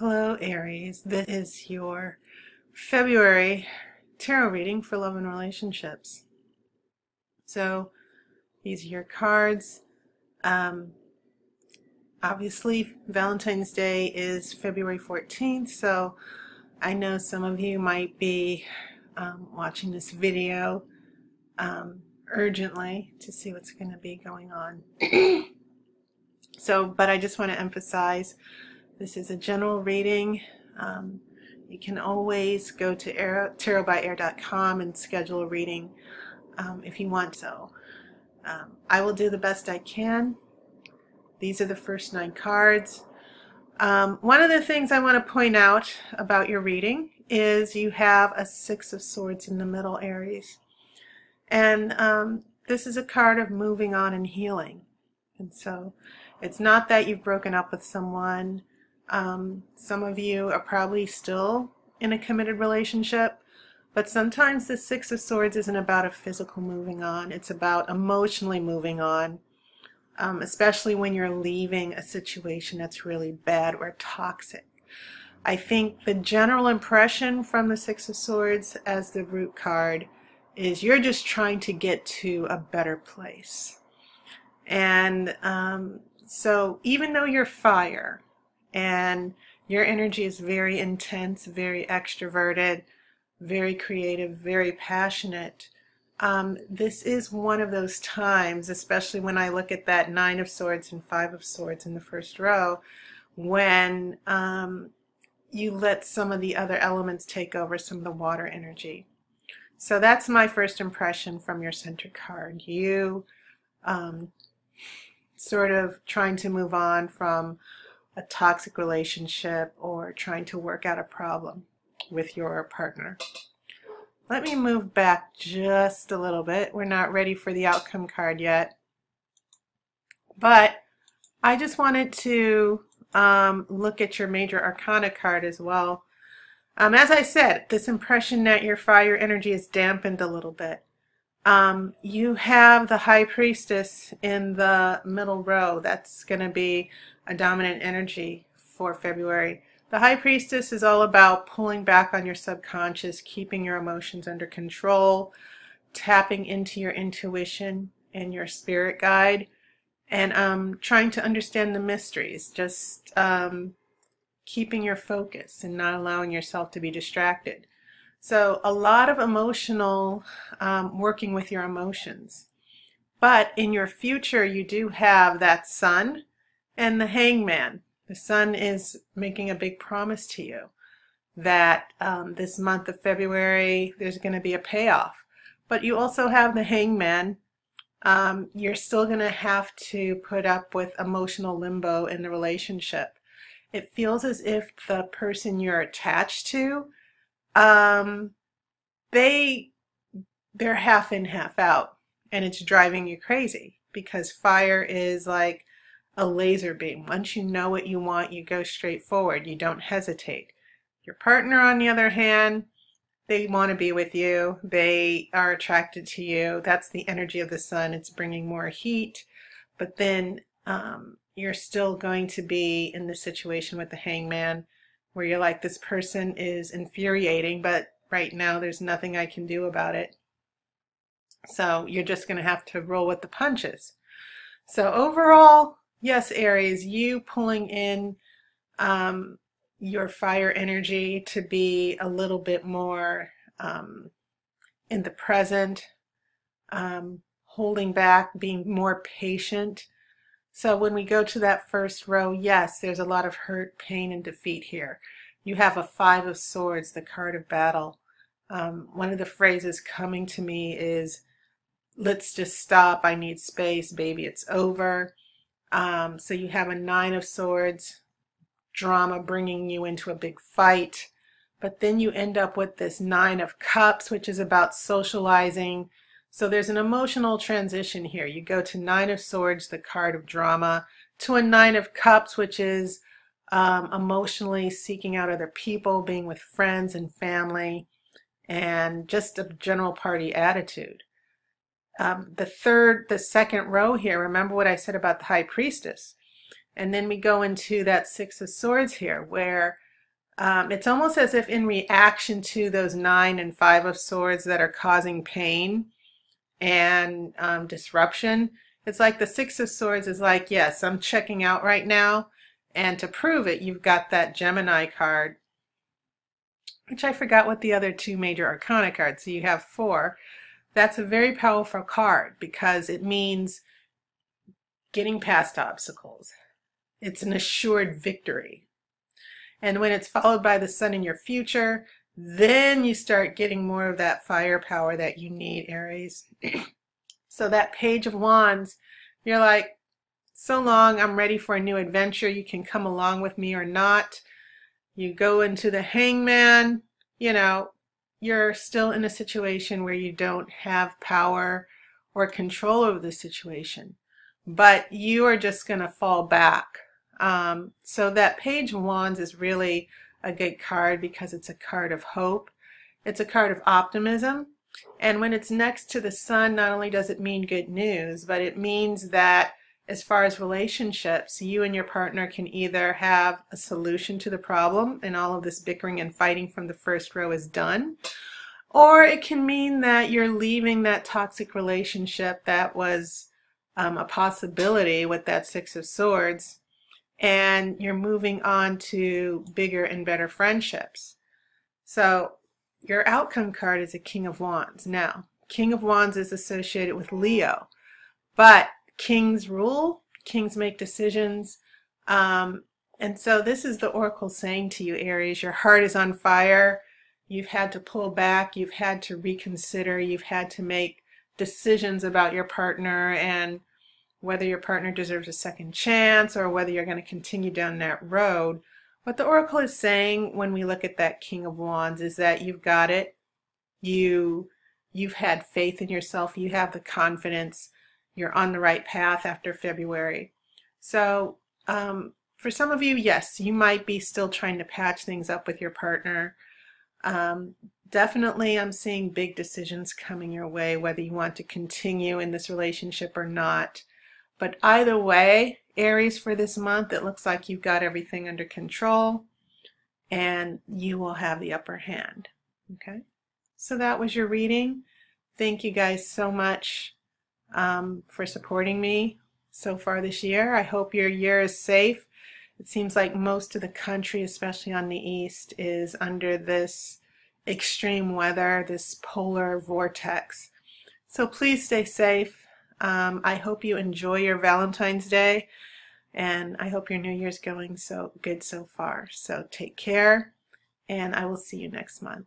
Hello, Aries. This is your February tarot reading for love and relationships. So these are your cards. Obviously, Valentine's Day is February 14th, so I know some of you might be watching this video urgently to see what's going to be going on. But I just want to emphasize this is a general reading. You can always go to tarotbyaire.com and schedule a reading if you want. I will do the best I can. These are the first 9 cards. One of the things I want to point out about your reading is you have a 6 of Swords in the middle, Aries. And this is a card of moving on and healing. And so it's not that you've broken up with someone. Some of you are probably still in a committed relationship, but sometimes the 6 of Swords isn't about a physical moving on. It's about emotionally moving on, especially when you're leaving a situation that's really bad or toxic. I think the general impression from the 6 of Swords as the root card is you're just trying to get to a better place. And so even though you're fire, and your energy is very intense, very extroverted, very creative, very passionate. This is one of those times, especially when I look at that 9 of Swords and 5 of Swords in the first row, when you let some of the other elements take over, some of the water energy. So that's my first impression from your center card. You sort of trying to move on from a toxic relationship or trying to work out a problem with your partner. Let me move back just a little bit. We're not ready for the outcome card yet. But I just wanted to look at your major arcana card as well. As I said, this impression that your fire energy is dampened a little bit. You have the High Priestess in the middle row. That's going to be a dominant energy for February. The High Priestess is all about pulling back on your subconscious, keeping your emotions under control, tapping into your intuition and your spirit guide, and trying to understand the mysteries, just keeping your focus and not allowing yourself to be distracted. So a lot of emotional working with your emotions. But in your future, you do have that Sun and the Hangman. The Sun is making a big promise to you that this month of February, there's going to be a payoff. But you also have the Hangman. You're still going to have to put up with emotional limbo in the relationship. It feels as if the person you're attached to, they're half in, half out, and it's driving you crazy because fire is like a laser beam. Once you know what you want, you go straight forward. You don't hesitate. Your partner, on the other hand, they want to be with you. They are attracted to you. That's the energy of the Sun. It's bringing more heat, but then you're still going to be in the situation with the Hangman where you're like, this person is infuriating, but right now there's nothing I can do about it. So you're just going to have to roll with the punches. So overall, yes, Aries, you pulling in your fire energy to be a little bit more in the present, holding back, being more patient. So when we go to that first row, yes, there's a lot of hurt, pain, and defeat here. You have a 5 of Swords, the card of battle. One of the phrases coming to me is, let's just stop, I need space, baby, it's over. So you have a 9 of Swords, drama bringing you into a big fight. But then you end up with this 9 of Cups, which is about socializing. So there's an emotional transition here. You go to 9 of Swords, the card of drama, to a 9 of Cups, which is emotionally seeking out other people, being with friends and family, and just a general party attitude. The second row here, remember what I said about the High Priestess. And then we go into that 6 of Swords here, where It's almost as if in reaction to those 9 and 5 of swords that are causing pain and disruption, it's like the 6 of swords is like, yes, I'm checking out right now. And to prove it, you've got that Gemini card, which I forgot what the other 2 major arcana cards, so you have 4. That's a very powerful card because it means getting past obstacles. It's an assured victory. And when it's followed by the sun in your future, then you start getting more of that firepower that you need, Aries. So that Page of Wands, you're like, so long, I'm ready for a new adventure. You can come along with me or not. You go into the Hangman, you know, you're still in a situation where you don't have power or control over the situation, but you are just going to fall back. So that Page of Wands is really a good card because it's a card of hope. It's a card of optimism. And when it's next to the sun, not only does it mean good news, but it means that as far as relationships, you and your partner can either have a solution to the problem and all of this bickering and fighting from the first row is done, or it can mean that you're leaving that toxic relationship that was a possibility with that 6 of swords, and you're moving on to bigger and better friendships. So your outcome card is a King of Wands. Now, King of Wands is associated with Leo, but kings rule, kings make decisions. And so this is the Oracle saying to you, Aries, your heart is on fire. You've had to pull back. You've had to reconsider. You've had to make decisions about your partner and whether your partner deserves a second chance or whether you're going to continue down that road. What the Oracle is saying when we look at that King of Wands is that you've got it. You've had faith in yourself. You have the confidence. You're on the right path after February. So for some of you, yes, you might be still trying to patch things up with your partner. Definitely I'm seeing big decisions coming your way, whether you want to continue in this relationship or not. But either way, Aries, for this month, it looks like you've got everything under control and you will have the upper hand. Okay, so that was your reading. Thank you guys so much for supporting me so far this year. I hope your year is safe. It seems like most of the country, especially on the east, is under this extreme weather, this polar vortex. So please stay safe. I hope you enjoy your Valentine's Day, and I hope your New Year's going so good so far. So take care, and I will see you next month.